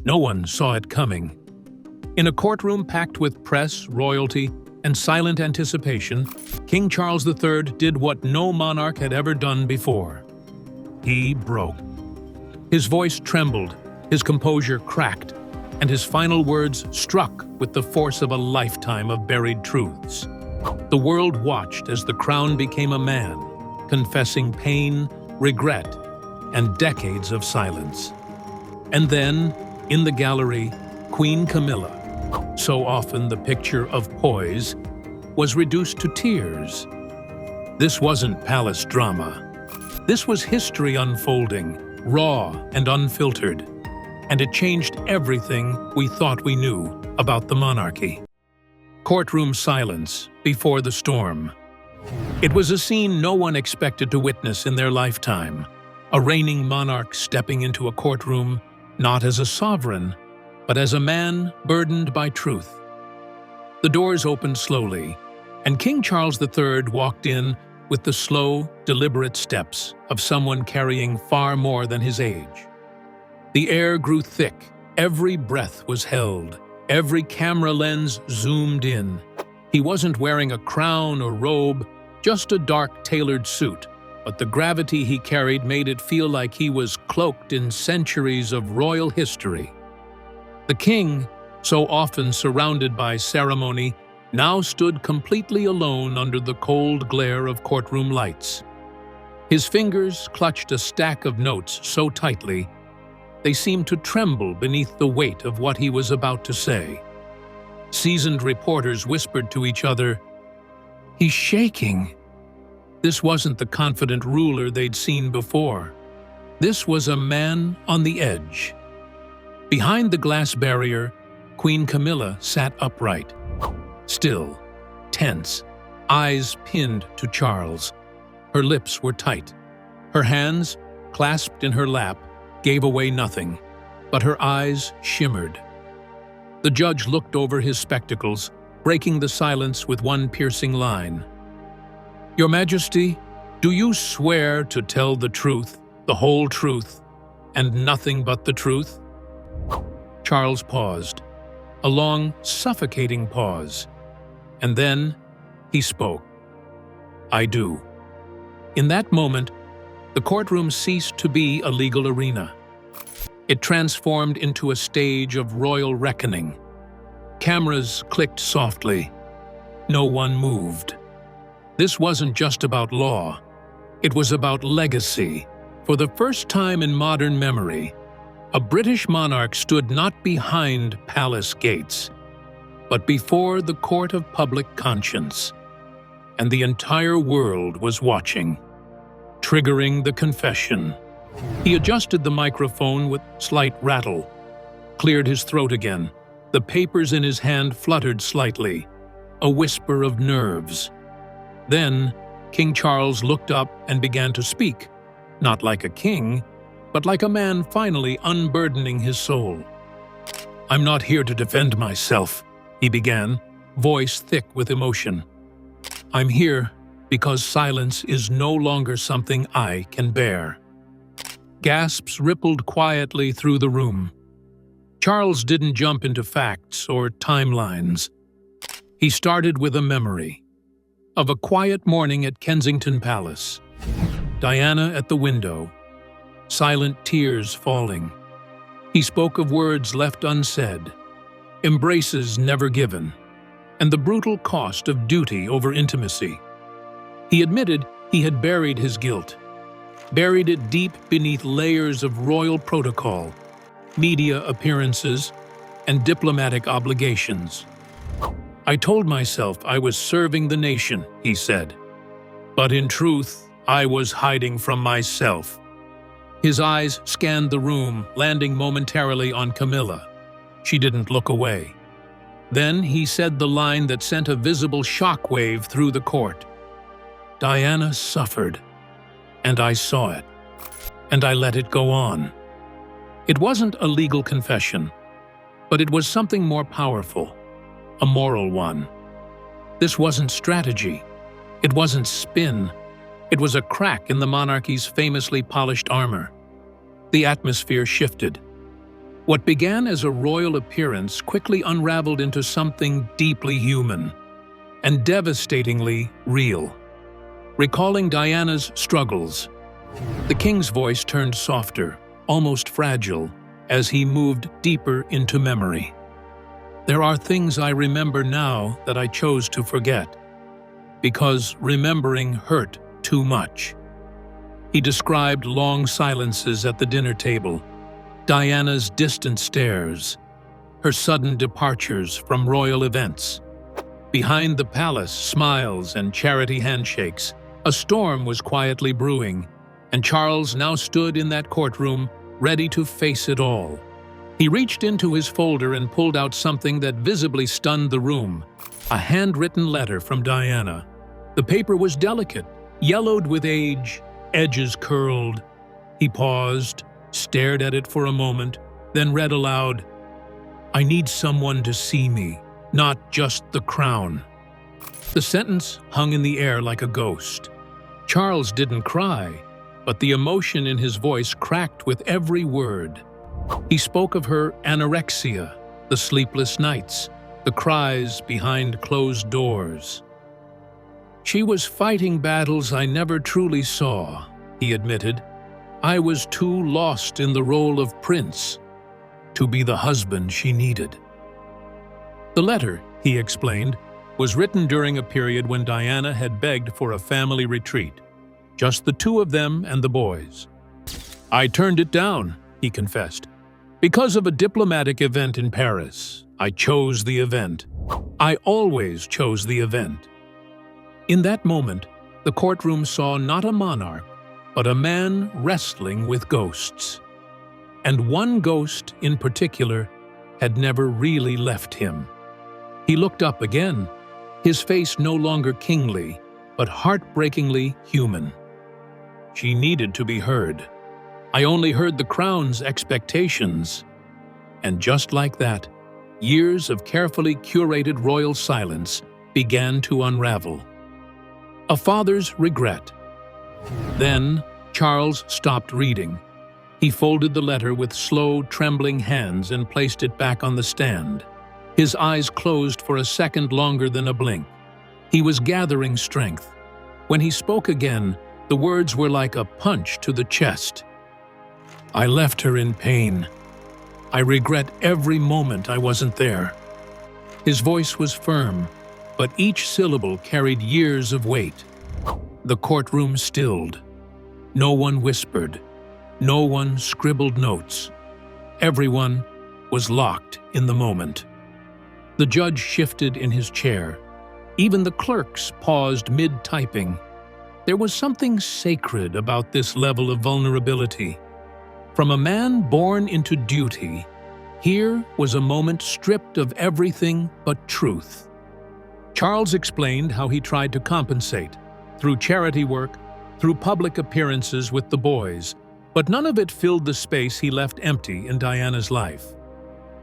No one saw it coming. In a courtroom packed with press, royalty, and silent anticipation, King Charles III did what no monarch had ever done before. He broke. His voice trembled, his composure cracked, and his final words struck with the force of a lifetime of buried truths. The world watched as the crown became a man, confessing pain, regret, and decades of silence. And then, in the gallery, Queen Camilla, so often the picture of poise, was reduced to tears. This wasn't palace drama. This was history unfolding, raw and unfiltered, and it changed everything we thought we knew about the monarchy. Courtroom silence before the storm. It was a scene no one expected to witness in their lifetime. A reigning monarch stepping into a courtroom, not as a sovereign, but as a man burdened by truth. The doors opened slowly, and King Charles III walked in with the slow, deliberate steps of someone carrying far more than his age. The air grew thick, every breath was held, every camera lens zoomed in. He wasn't wearing a crown or robe, just a dark, tailored suit, but the gravity he carried made it feel like he was cloaked in centuries of royal history. The king, so often surrounded by ceremony, now stood completely alone under the cold glare of courtroom lights. His fingers clutched a stack of notes so tightly, they seemed to tremble beneath the weight of what he was about to say. Seasoned reporters whispered to each other, "He's shaking." This wasn't the confident ruler they'd seen before. This was a man on the edge. Behind the glass barrier, Queen Camilla sat upright, still, tense, eyes pinned to Charles. Her lips were tight. Her hands, clasped in her lap, gave away nothing, but her eyes shimmered. The judge looked over his spectacles, breaking the silence with one piercing line. "Your Majesty, do you swear to tell the truth, the whole truth, and nothing but the truth?" Charles paused, a long, suffocating pause, and then he spoke. "I do." In that moment, the courtroom ceased to be a legal arena. It transformed into a stage of royal reckoning. Cameras clicked softly. No one moved. This wasn't just about law. It was about legacy. For the first time in modern memory, a British monarch stood not behind palace gates, but before the court of public conscience. And the entire world was watching, triggering the confession. He adjusted the microphone with slight rattle, cleared his throat again. The papers in his hand fluttered slightly, a whisper of nerves. Then, King Charles looked up and began to speak, not like a king, but like a man finally unburdening his soul. "I'm not here to defend myself," he began, voice thick with emotion. "I'm here because silence is no longer something I can bear." Gasps rippled quietly through the room. Charles didn't jump into facts or timelines. He started with a memory of a quiet morning at Kensington Palace. Diana at the window, silent tears falling. He spoke of words left unsaid, embraces never given, and the brutal cost of duty over intimacy. He admitted he had buried his guilt, buried it deep beneath layers of royal protocol, media appearances, and diplomatic obligations. "I told myself I was serving the nation," he said. "But in truth, I was hiding from myself." His eyes scanned the room, landing momentarily on Camilla. She didn't look away. Then he said the line that sent a visible shockwave through the court. "Diana suffered, and I saw it, and I let it go on." It wasn't a legal confession, but it was something more powerful, a moral one. This wasn't strategy. It wasn't spin. It was a crack in the monarchy's famously polished armor. The atmosphere shifted. What began as a royal appearance quickly unraveled into something deeply human and devastatingly real. Recalling Diana's struggles, the king's voice turned softer, almost fragile, as he moved deeper into memory. There are things I remember now that I chose to forget, because remembering hurt too much. He described long silences at the dinner table, Diana's distant stares, her sudden departures from royal events. Behind the palace, smiles and charity handshakes. A storm was quietly brewing, and Charles now stood in that courtroom, ready to face it all. He reached into his folder and pulled out something that visibly stunned the room, a handwritten letter from Diana. The paper was delicate, yellowed with age, edges curled. He paused, stared at it for a moment, then read aloud, "I need someone to see me, not just the crown." The sentence hung in the air like a ghost. Charles didn't cry, but the emotion in his voice cracked with every word. He spoke of her anorexia, the sleepless nights, the cries behind closed doors. "She was fighting battles I never truly saw," he admitted. "I was too lost in the role of prince to be the husband she needed." The letter, he explained, was written during a period when Diana had begged for a family retreat, just the two of them and the boys. "I turned it down," he confessed, "because of a diplomatic event in Paris. I chose the event. I always chose the event." In that moment, the courtroom saw not a monarch, but a man wrestling with ghosts. And one ghost in particular had never really left him. He looked up again, his face no longer kingly, but heartbreakingly human. "She needed to be heard. I only heard the crown's expectations." And just like that, years of carefully curated royal silence began to unravel. A father's regret. Then Charles stopped reading. He folded the letter with slow, trembling hands and placed it back on the stand. His eyes closed for a second longer than a blink. He was gathering strength. When he spoke again, the words were like a punch to the chest. "I left her in pain. I regret every moment I wasn't there." His voice was firm, but each syllable carried years of weight. The courtroom stilled. No one whispered. No one scribbled notes. Everyone was locked in the moment. The judge shifted in his chair. Even the clerks paused mid-typing. There was something sacred about this level of vulnerability. From a man born into duty, here was a moment stripped of everything but truth. Charles explained how he tried to compensate, through charity work, through public appearances with the boys, but none of it filled the space he left empty in Diana's life.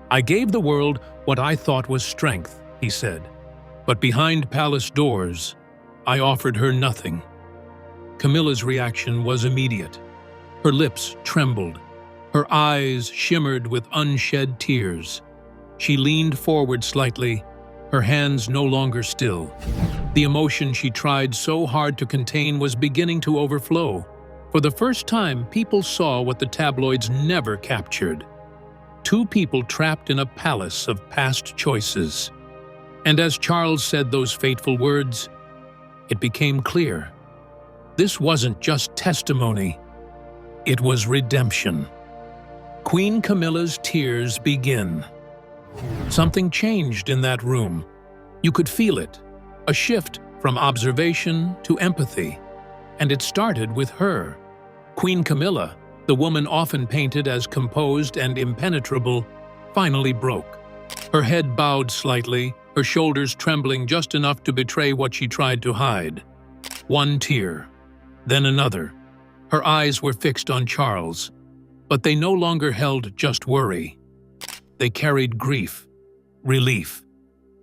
"I gave the world what I thought was strength," he said, "but behind palace doors, I offered her nothing." Camilla's reaction was immediate. Her lips trembled. Her eyes shimmered with unshed tears. She leaned forward slightly, her hands no longer still. The emotion she tried so hard to contain was beginning to overflow. For the first time, people saw what the tabloids never captured. Two people trapped in a palace of past choices. And as Charles said those fateful words, it became clear. This wasn't just testimony. It was redemption. Queen Camilla's tears begin. Something changed in that room. You could feel it, a shift from observation to empathy. And it started with her. Queen Camilla, the woman often painted as composed and impenetrable, finally broke. Her head bowed slightly, her shoulders trembling just enough to betray what she tried to hide. One tear, then another. Her eyes were fixed on Charles, but they no longer held just worry. They carried grief, relief,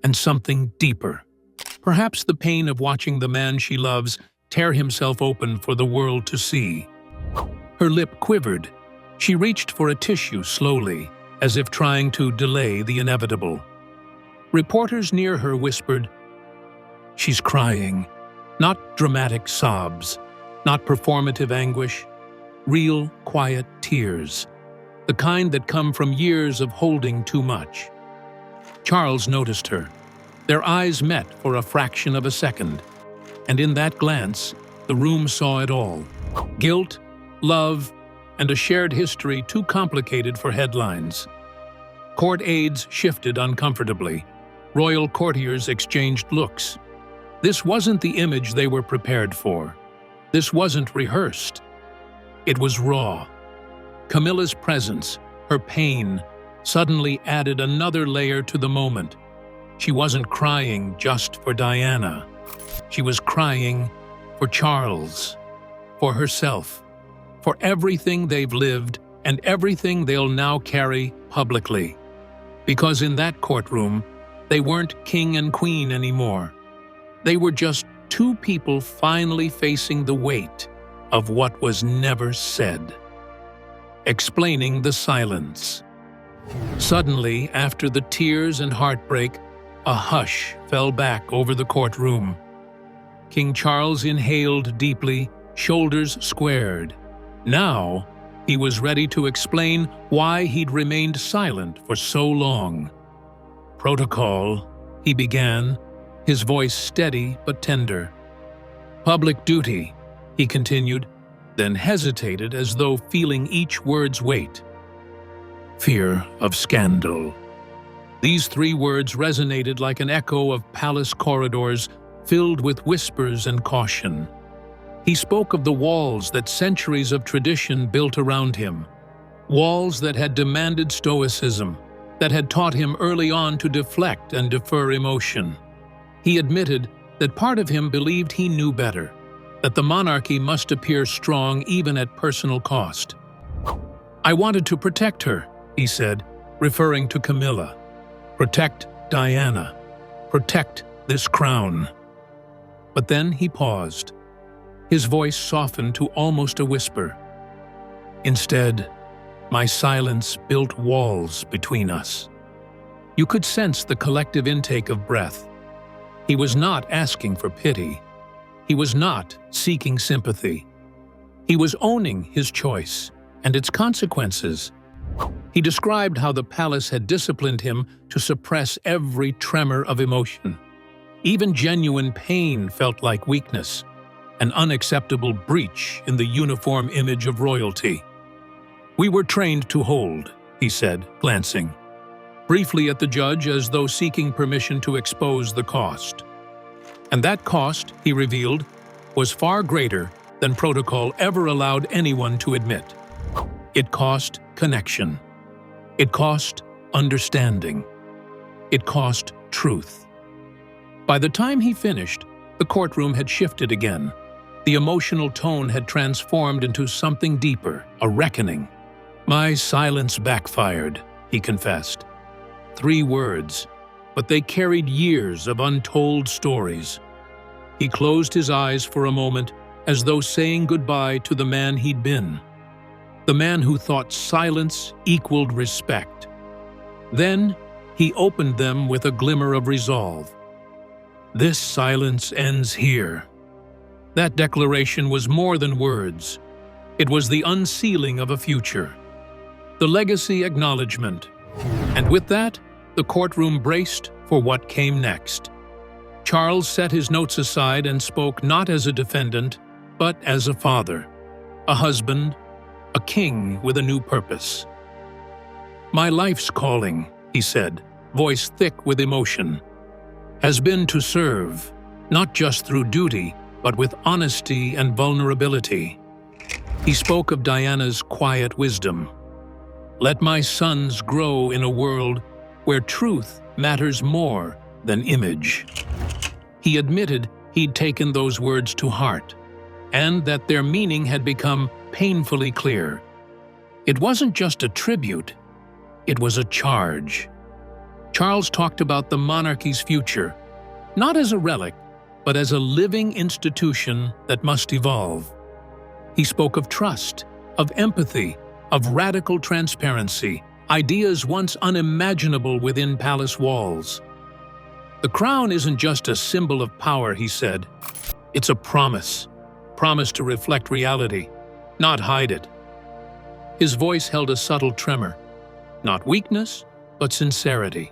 and something deeper. Perhaps the pain of watching the man she loves tear himself open for the world to see. Her lip quivered. She reached for a tissue slowly, as if trying to delay the inevitable. Reporters near her whispered, "She's crying." Not dramatic sobs, not performative anguish, real, quiet tears, the kind that come from years of holding too much. Charles noticed her. Their eyes met for a fraction of a second, and in that glance, the room saw it all. Guilt, love, and a shared history too complicated for headlines. Court aides shifted uncomfortably. Royal courtiers exchanged looks. This wasn't the image they were prepared for. This wasn't rehearsed. It was raw. Camilla's presence, her pain, suddenly added another layer to the moment. She wasn't crying just for Diana. She was crying for Charles, for herself, for everything they've lived and everything they'll now carry publicly. Because in that courtroom, they weren't king and queen anymore. They were just two people finally facing the weight of what was never said. Explaining the silence. Suddenly, after the tears and heartbreak, a hush fell back over the courtroom. King Charles inhaled deeply, shoulders squared. Now, he was ready to explain why he'd remained silent for so long. "Protocol," he began, his voice steady but tender. "Public duty," he continued, then hesitated as though feeling each word's weight. "Fear of scandal." These three words resonated like an echo of palace corridors filled with whispers and caution. He spoke of the walls that centuries of tradition built around him, walls that had demanded stoicism, that had taught him early on to deflect and defer emotion. He admitted that part of him believed he knew better, that the monarchy must appear strong even at personal cost. "I wanted to protect her," he said, referring to Camilla. "Protect Diana. Protect this crown." But then he paused. His voice softened to almost a whisper. "Instead, my silence built walls between us." You could sense the collective intake of breath. He was not asking for pity. He was not seeking sympathy. He was owning his choice and its consequences. He described how the palace had disciplined him to suppress every tremor of emotion. Even genuine pain felt like weakness, an unacceptable breach in the uniform image of royalty. "We were trained to hold," he said, glancing briefly at the judge as though seeking permission to expose the cost. And that cost, he revealed, was far greater than protocol ever allowed anyone to admit. It cost connection. It cost understanding. It cost truth. By the time he finished, the courtroom had shifted again. The emotional tone had transformed into something deeper, a reckoning. "My silence backfired," he confessed. 3 words, but they carried years of untold stories. He closed his eyes for a moment, as though saying goodbye to the man he'd been. The man who thought silence equaled respect. Then he opened them with a glimmer of resolve. "This silence ends here." That declaration was more than words. It was the unsealing of a future, the legacy acknowledgement. And with that, the courtroom braced for what came next. Charles set his notes aside and spoke not as a defendant, but as a father, a husband, a king with a new purpose. "My life's calling," he said, voice thick with emotion, "has been to serve, not just through duty, but with honesty and vulnerability." He spoke of Diana's quiet wisdom. "Let my sons grow in a world where truth matters more than image." He admitted he'd taken those words to heart, and that their meaning had become painfully clear. It wasn't just a tribute, it was a charge. Charles talked about the monarchy's future, not as a relic, but as a living institution that must evolve. He spoke of trust, of empathy, of radical transparency, ideas once unimaginable within palace walls. "The crown isn't just a symbol of power," he said. "It's a promise to reflect reality, not hide it." His voice held a subtle tremor, not weakness, but sincerity.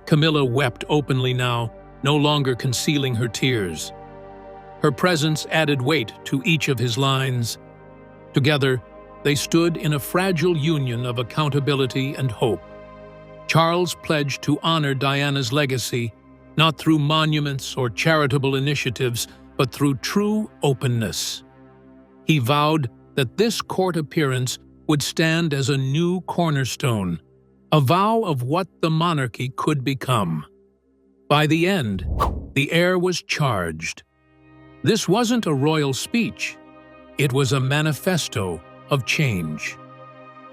Camilla wept openly now, no longer concealing her tears. Her presence added weight to each of his lines. Together, they stood in a fragile union of accountability and hope. Charles pledged to honor Diana's legacy, not through monuments or charitable initiatives, but through true openness. He vowed that this court appearance would stand as a new cornerstone, a vow of what the monarchy could become. By the end, the air was charged. This wasn't a royal speech. It was a manifesto of change.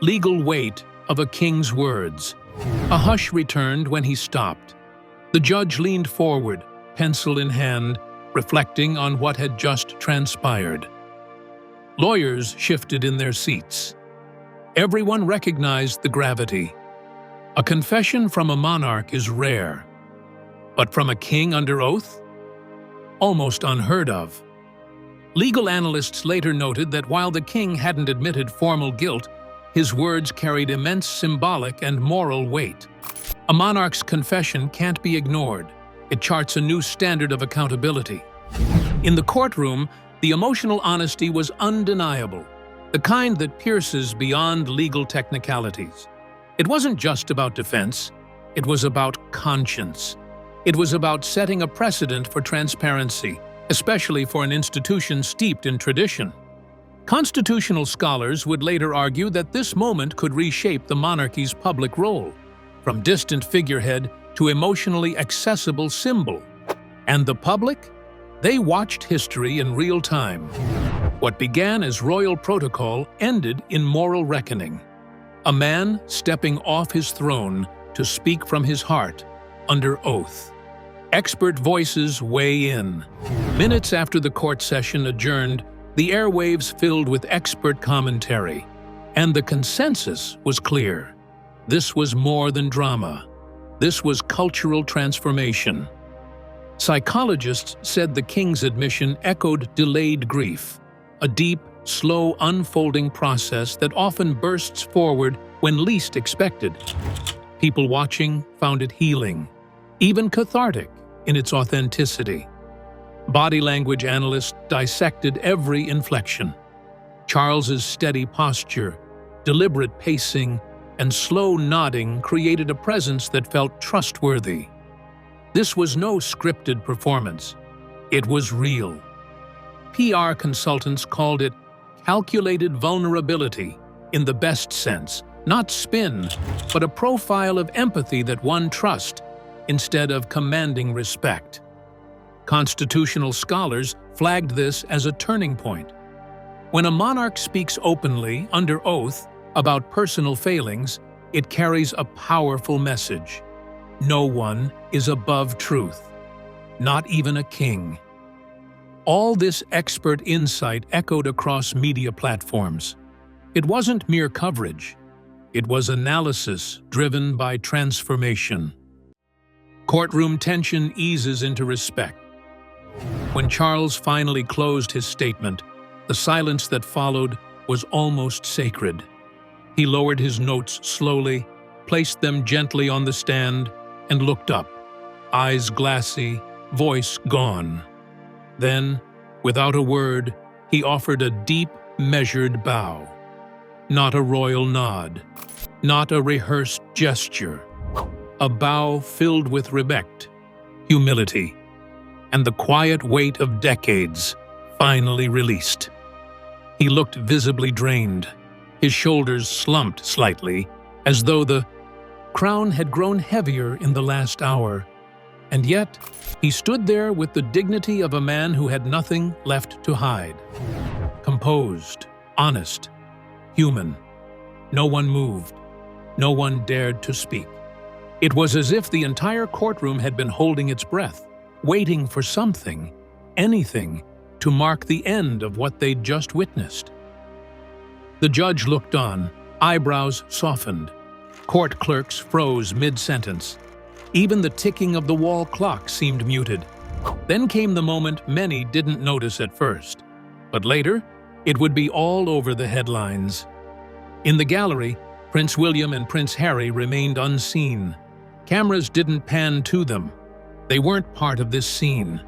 Legal weight of a king's words. A hush returned when he stopped. The judge leaned forward, pencil in hand, reflecting on what had just transpired. Lawyers shifted in their seats. Everyone recognized the gravity. A confession from a monarch is rare, but from a king under oath? Almost unheard of. Legal analysts later noted that while the king hadn't admitted formal guilt, his words carried immense symbolic and moral weight. A monarch's confession can't be ignored. It charts a new standard of accountability. In the courtroom, the emotional honesty was undeniable, the kind that pierces beyond legal technicalities. It wasn't just about defense, it was about conscience. It was about setting a precedent for transparency, especially for an institution steeped in tradition. Constitutional scholars would later argue that this moment could reshape the monarchy's public role, from distant figurehead to emotionally accessible symbol. And the public? They watched history in real time. What began as royal protocol ended in moral reckoning. A man stepping off his throne to speak from his heart under oath. Expert voices weigh in. Minutes after the court session adjourned, the airwaves filled with expert commentary, and the consensus was clear. This was more than drama. This was cultural transformation. Psychologists said the king's admission echoed delayed grief, a deep, slow unfolding process that often bursts forward when least expected. People watching found it healing, even cathartic in its authenticity. Body language analysts dissected every inflection. Charles's steady posture, deliberate pacing, and slow nodding created a presence that felt trustworthy. This was no scripted performance. It was real. PR consultants called it calculated vulnerability in the best sense, not spin, but a profile of empathy that won trust instead of commanding respect. Constitutional scholars flagged this as a turning point. When a monarch speaks openly, under oath, about personal failings, it carries a powerful message. No one is above truth, not even a king. All this expert insight echoed across media platforms. It wasn't mere coverage. It was analysis driven by transformation. Courtroom tension eases into respect. When Charles finally closed his statement, the silence that followed was almost sacred. He lowered his notes slowly, placed them gently on the stand, and looked up, eyes glassy, voice gone. Then, without a word, he offered a deep, measured bow. Not a royal nod, not a rehearsed gesture. A bow filled with respect, humility, and the quiet weight of decades finally released. He looked visibly drained, his shoulders slumped slightly, as though the crown had grown heavier in the last hour. And yet, he stood there with the dignity of a man who had nothing left to hide. Composed, honest, human. No one moved. No one dared to speak. It was as if the entire courtroom had been holding its breath, waiting for something, anything, to mark the end of what they'd just witnessed. The judge looked on, eyebrows softened. Court clerks froze mid-sentence. Even the ticking of the wall clock seemed muted. Then came the moment many didn't notice at first, but later it would be all over the headlines. In the gallery, Prince William and Prince Harry remained unseen. Cameras didn't pan to them. They weren't part of this scene.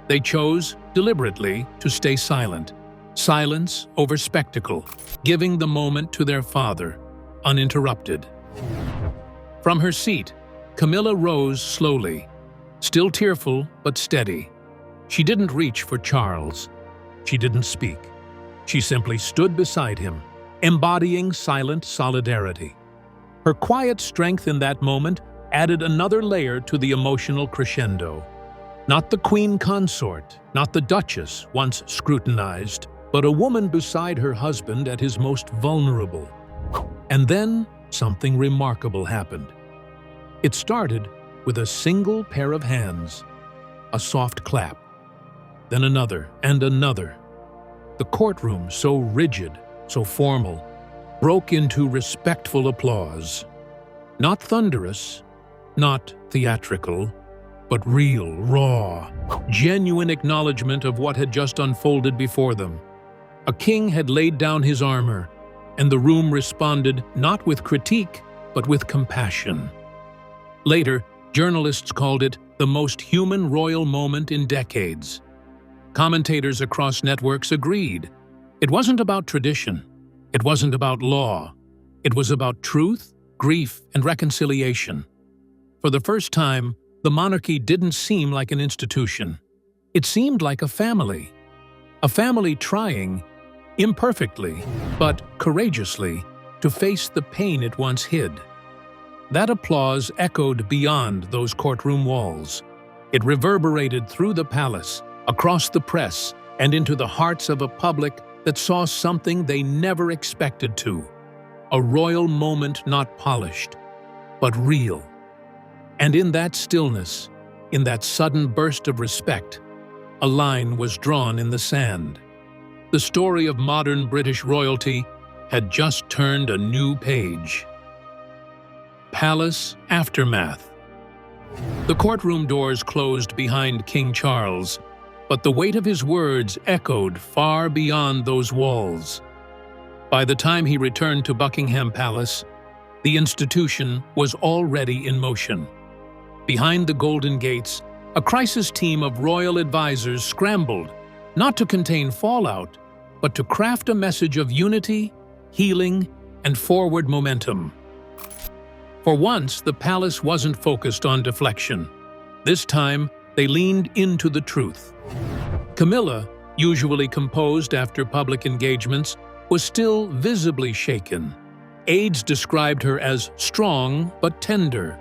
They chose, deliberately, to stay silent. Silence over spectacle, giving the moment to their father, uninterrupted. From her seat, Camilla rose slowly, still tearful but steady. She didn't reach for Charles. She didn't speak. She simply stood beside him, embodying silent solidarity. Her quiet strength in that moment added another layer to the emotional crescendo. Not the queen consort, not the duchess once scrutinized, but a woman beside her husband at his most vulnerable. And then something remarkable happened. It started with a single pair of hands, a soft clap, then another and another. The courtroom, so rigid, so formal, broke into respectful applause. Not thunderous, not theatrical, but real, raw, genuine acknowledgement of what had just unfolded before them. A king had laid down his armor, and the room responded not with critique, but with compassion. Later, journalists called it the most human royal moment in decades. Commentators across networks agreed. It wasn't about tradition. It wasn't about law. It was about truth, grief, and reconciliation. For the first time, the monarchy didn't seem like an institution. It seemed like a family. A family trying, imperfectly, but courageously, to face the pain it once hid. That applause echoed beyond those courtroom walls. It reverberated through the palace, across the press, and into the hearts of a public that saw something they never expected to. A royal moment not polished, but real. And in that stillness, in that sudden burst of respect, a line was drawn in the sand. The story of modern British royalty had just turned a new page. Palace aftermath. The courtroom doors closed behind King Charles, but the weight of his words echoed far beyond those walls. By the time he returned to Buckingham Palace, the institution was already in motion. Behind the Golden Gates, a crisis team of royal advisors scrambled, not to contain fallout, but to craft a message of unity, healing, and forward momentum. For once, the palace wasn't focused on deflection. This time, they leaned into the truth. Camilla, usually composed after public engagements, was still visibly shaken. Aides described her as strong but tender.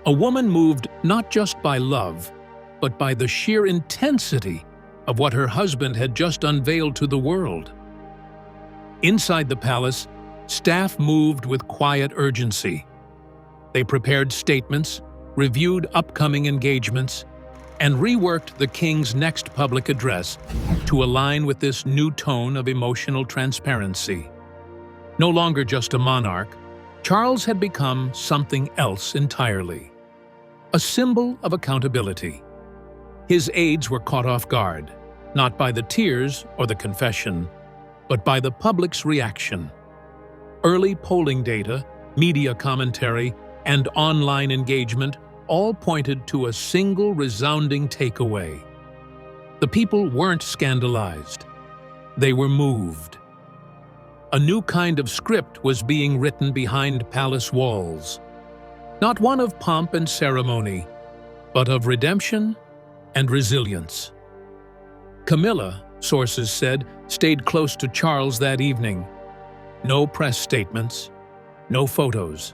A woman moved not just by love, but by the sheer intensity of what her husband had just unveiled to the world. Inside the palace, staff moved with quiet urgency. They prepared statements, reviewed upcoming engagements, and reworked the king's next public address to align with this new tone of emotional transparency. No longer just a monarch, Charles had become something else entirely. A symbol of accountability. His aides were caught off guard, not by the tears or the confession, but by the public's reaction. Early polling data, media commentary, and online engagement all pointed to a single resounding takeaway. The people weren't scandalized. They were moved. A new kind of script was being written behind palace walls. Not one of pomp and ceremony, but of redemption and resilience. Camilla, sources said, stayed close to Charles that evening. No press statements, no photos.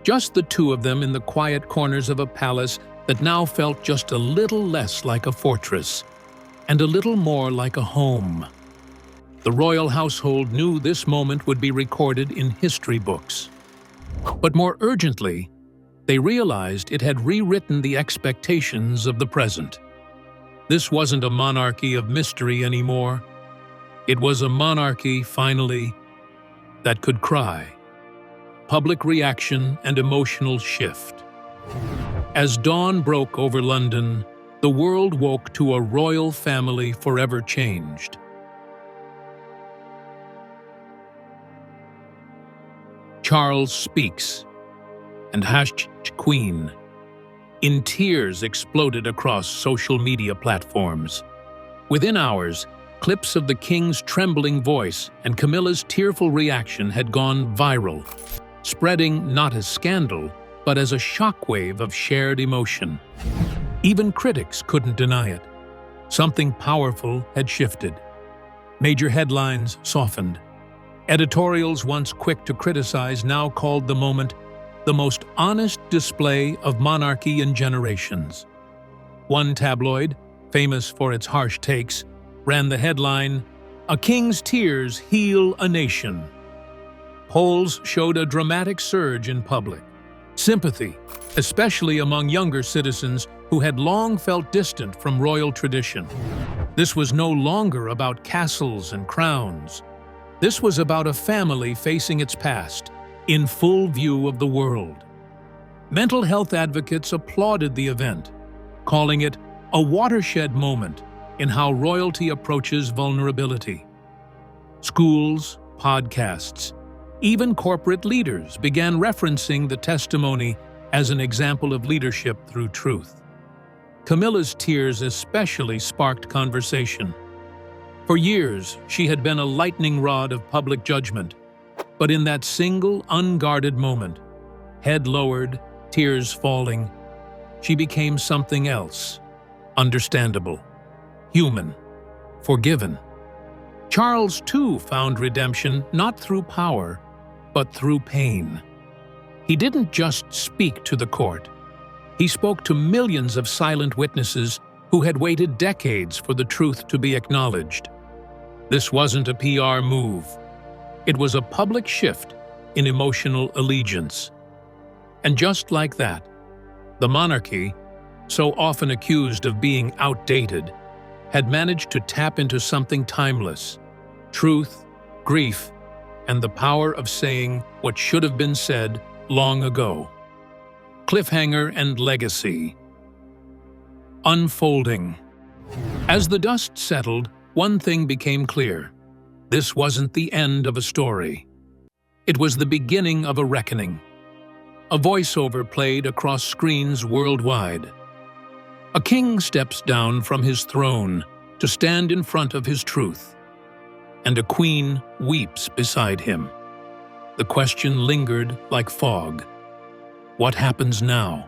Just the two of them in the quiet corners of a palace that now felt just a little less like a fortress and a little more like a home. The royal household knew this moment would be recorded in history books. But more urgently, they realized it had rewritten the expectations of the present. This wasn't a monarchy of mystery anymore. It was a monarchy, finally, that could cry. public reaction and emotional shift. As dawn broke over London, the world woke to a royal family forever changed. Charles speaks, and #Queen in tears exploded across social media platforms. Within hours, clips of the king's trembling voice and Camilla's tearful reaction had gone viral, spreading not as scandal, but as a shockwave of shared emotion. Even critics couldn't deny it. Something powerful had shifted. Major headlines softened. Editorials once quick to criticize now called the moment the most honest display of monarchy in generations. One tabloid, famous for its harsh takes, ran the headline, "A King's Tears Heal a Nation." Polls showed a dramatic surge in public sympathy, especially among younger citizens who had long felt distant from royal tradition. This was no longer about castles and crowns. This was about a family facing its past, in full view of the world. Mental health advocates applauded the event, calling it a watershed moment in how royalty approaches vulnerability. Schools, podcasts, even corporate leaders began referencing the testimony as an example of leadership through truth. Camilla's tears especially sparked conversation. For years, she had been a lightning rod of public judgment, but in that single, unguarded moment, head lowered, tears falling, she became something else, understandable, human, forgiven. Charles, too, found redemption not through power, but through pain. He didn't just speak to the court. He spoke to millions of silent witnesses who had waited decades for the truth to be acknowledged. This wasn't a PR move. It was a public shift in emotional allegiance. And just like that, the monarchy, so often accused of being outdated, had managed to tap into something timeless: truth, grief, and the power of saying what should have been said long ago. Cliffhanger and legacy. Unfolding. As the dust settled, one thing became clear. This wasn't the end of a story. It was the beginning of a reckoning. A voiceover played across screens worldwide. A king steps down from his throne to stand in front of his truth, and a queen weeps beside him. The question lingered like fog. What happens now?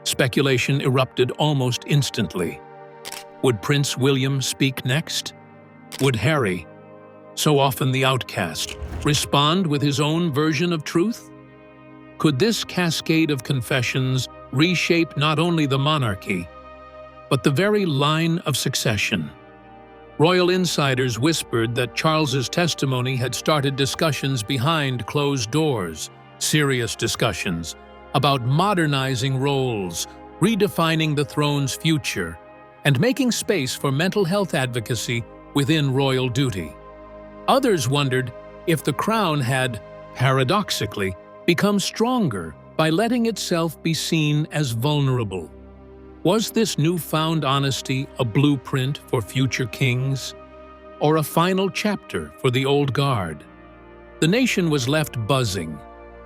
Speculation erupted almost instantly. Would Prince William speak next? Would Harry, so often the outcast, respond with his own version of truth? Could this cascade of confessions reshape not only the monarchy, but the very line of succession? Royal insiders whispered that Charles's testimony had started discussions behind closed doors, serious discussions about modernizing roles, redefining the throne's future, and making space for mental health advocacy within royal duty. Others wondered if the crown had, paradoxically, become stronger by letting itself be seen as vulnerable. Was this newfound honesty a blueprint for future kings, or a final chapter for the old guard? The nation was left buzzing.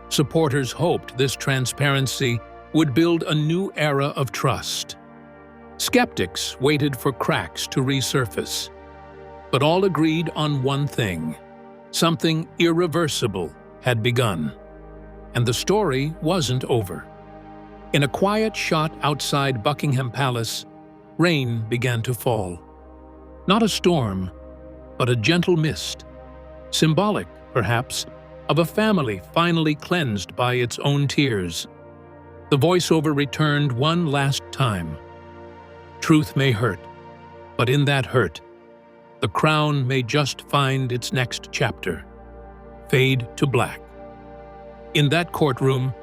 Supporters hoped this transparency would build a new era of trust. Skeptics waited for cracks to resurface. But all agreed on one thing: something irreversible had begun. And the story wasn't over. In a quiet shot outside Buckingham Palace, rain began to fall. Not a storm, but a gentle mist, symbolic, perhaps, of a family finally cleansed by its own tears. The voiceover returned one last time. Truth may hurt, but in that hurt, the crown may just find its next chapter, fade to black. In that courtroom,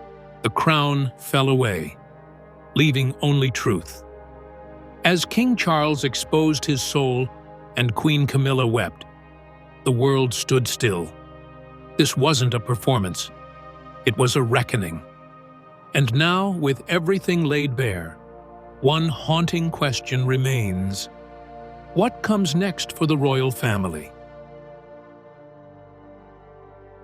the crown fell away, leaving only truth. As King Charles exposed his soul and Queen Camilla wept, the world stood still. This wasn't a performance. It was a reckoning. And now, with everything laid bare, one haunting question remains. What comes next for the royal family?